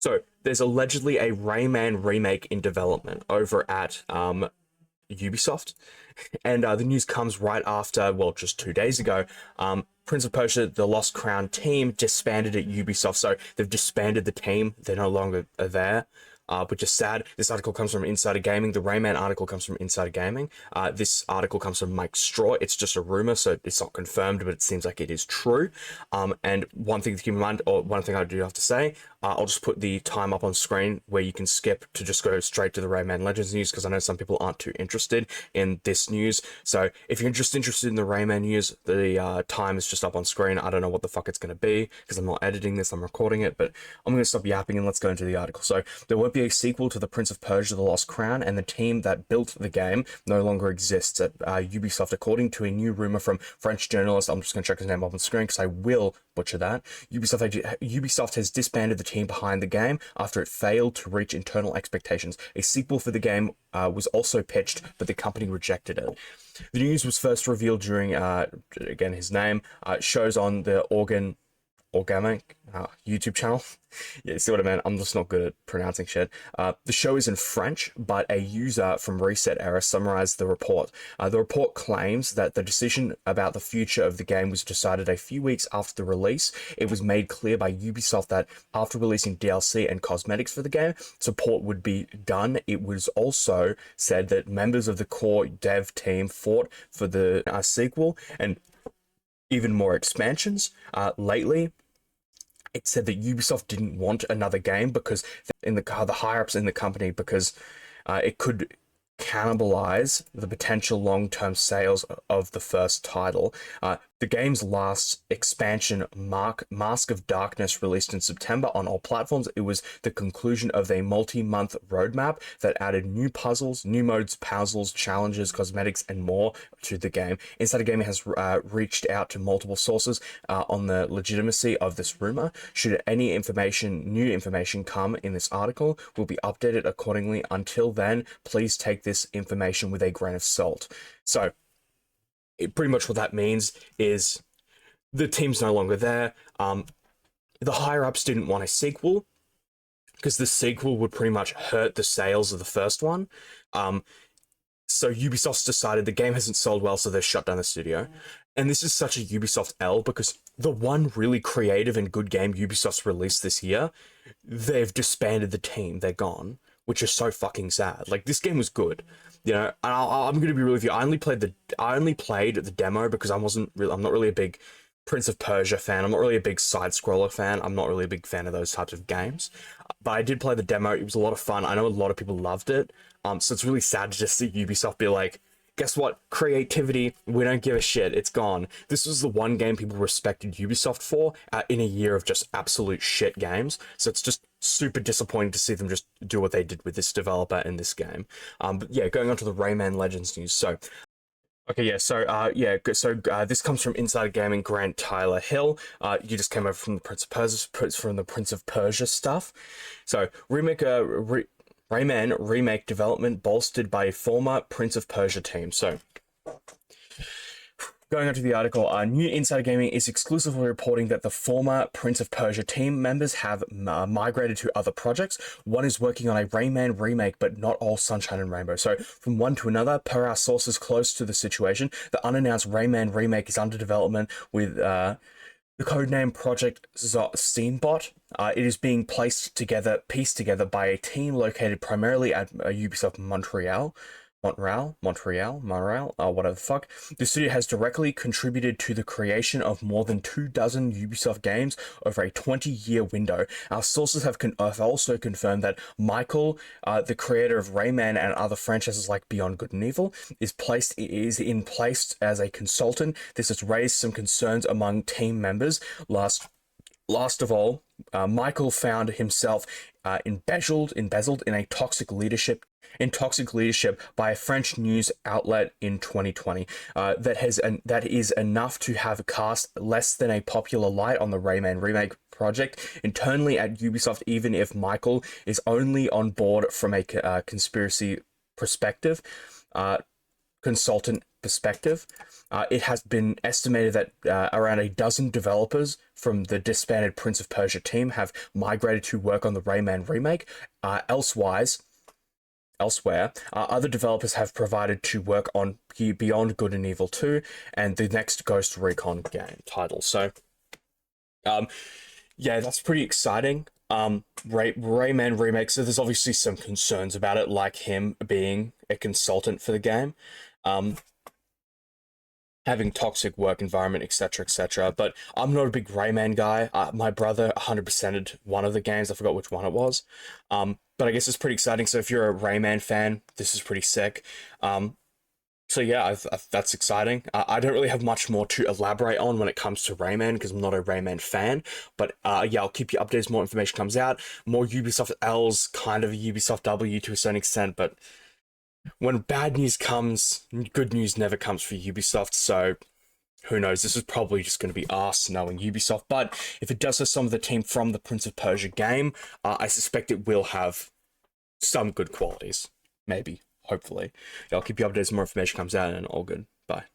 So there's allegedly a Rayman remake in development over at Ubisoft, and the news comes right after, well, just 2 days ago, Prince of Persia: The Lost Crown team disbanded at Ubisoft. So they've disbanded the team; they're no longer there. Which is sad. This article comes from Insider Gaming. The Rayman article comes from Insider Gaming. This article comes from Mike Straw. It's just a rumor, so it's not confirmed, but it seems like it is true. And one thing to keep in mind, or one thing I do have to say, I'll just put the time up on screen where you can skip to just go straight to the Rayman Legends news, because I know some people aren't too interested in this news. So if you're just interested in the Rayman news, the time is just up on screen. I don't know what the fuck it's going to be, because I'm not editing this, I'm recording it, but I'm going to stop yapping and let's go into the article. So there won't be a sequel to The Prince of Persia: The Lost Crown, and the team that built the game no longer exists at Ubisoft, according to a new rumor from French journalist. I'm just going to check his name up on screen because I will butcher that. Ubisoft has disbanded the team behind the game after it failed to reach internal expectations. A sequel for the game was also pitched, but the company rejected it. The news was first revealed during, again, his name, shows on the Organic YouTube channel. Yeah, see what I mean? I'm just not good at pronouncing shit. The show is in French, but a user from Reset Era summarized the report. The report claims that the decision about the future of the game was decided a few weeks after the release. It was made clear by Ubisoft that after releasing DLC and cosmetics for the game, support would be done. It was also said that members of the core dev team fought for the sequel and even more expansions. Lately, it said that Ubisoft didn't want another game because the higher-ups in the company, because it could cannibalize the potential long-term sales of the first title. The game's last expansion, Mask of Darkness, released in September on all platforms. It was the conclusion of a multi-month roadmap that added new puzzles, new modes, puzzles, challenges, cosmetics, and more to the game. Insider Gaming has reached out to multiple sources on the legitimacy of this rumor. Should any new information come in this article, will be updated accordingly. Until then, please take this information with a grain of salt. So, pretty much what that means is the team's no longer there. The higher-ups didn't want a sequel because the sequel would pretty much hurt the sales of the first one. So Ubisoft's decided the game hasn't sold well, so they've shut down the studio. And this is such a Ubisoft L, because the one really creative and good game Ubisoft's released this year, they've disbanded the team. They're gone, which is so fucking sad. Like, this game was good. You know, I'm going to be real with you. I only played the demo because I'm not really a big Prince of Persia fan. I'm not really a big side-scroller fan. I'm not really a big fan of those types of games. But I did play the demo. It was a lot of fun. I know a lot of people loved it. So it's really sad to just see Ubisoft be like, guess what? Creativity, we don't give a shit. It's gone. This was the one game people respected Ubisoft for in a year of just absolute shit games. So it's just super disappointing to see them just do what they did with this developer in this game. But yeah, going on to the Rayman Legends news. So, okay, yeah, so this comes from Insider Gaming, Grant Tyler Hill. You just came over from the Prince of Persia stuff. So, Rayman remake development bolstered by a former Prince of Persia team. So, going on to the article, new Insider Gaming is exclusively reporting that the former Prince of Persia team members have migrated to other projects. One is working on a Rayman remake, but not all sunshine and rainbow. So, from one to another, per our sources close to the situation, the unannounced Rayman remake is under development with the codename Project Steambot. It is being pieced together by a team located primarily at Ubisoft Montreal, whatever the fuck. The studio has directly contributed to the creation of more than 24 Ubisoft games over a 20-year window. Our sources have also confirmed that Michael, the creator of Rayman and other franchises like Beyond Good and Evil, is in place as a consultant. This has raised some concerns among team members. Last of all, Michael found himself embezzled in toxic leadership by a French news outlet in 2020. That is enough to have cast less than a popular light on the Rayman remake project internally at Ubisoft, even if Michael is only on board from a conspiracy perspective. Consultant perspective, it has been estimated that around a dozen developers from the disbanded Prince of Persia team have migrated to work on the Rayman remake. Elsewhere, other developers have provided to work on Beyond Good and Evil 2 and the next Ghost Recon game title. So, yeah, that's pretty exciting. Rayman remake. So there's obviously some concerns about it, like him being a consultant for the game, having toxic work environment, etc., etc. But I'm not a big Rayman guy. My brother 100%ed one of the games. I forgot which one it was. But I guess it's pretty exciting. So if you're a Rayman fan, this is pretty sick. So yeah, that's exciting. I don't really have much more to elaborate on when it comes to Rayman because I'm not a Rayman fan. But yeah, I'll keep you updated as more information comes out. More Ubisoft L's kind of a Ubisoft W to a certain extent, but when bad news comes, good news never comes for Ubisoft. So who knows? This is probably just going to be us knowing Ubisoft. But if it does have some of the team from the Prince of Persia game, I suspect it will have some good qualities. Maybe. Hopefully. I'll keep you updated as more information comes out, and all good. Bye.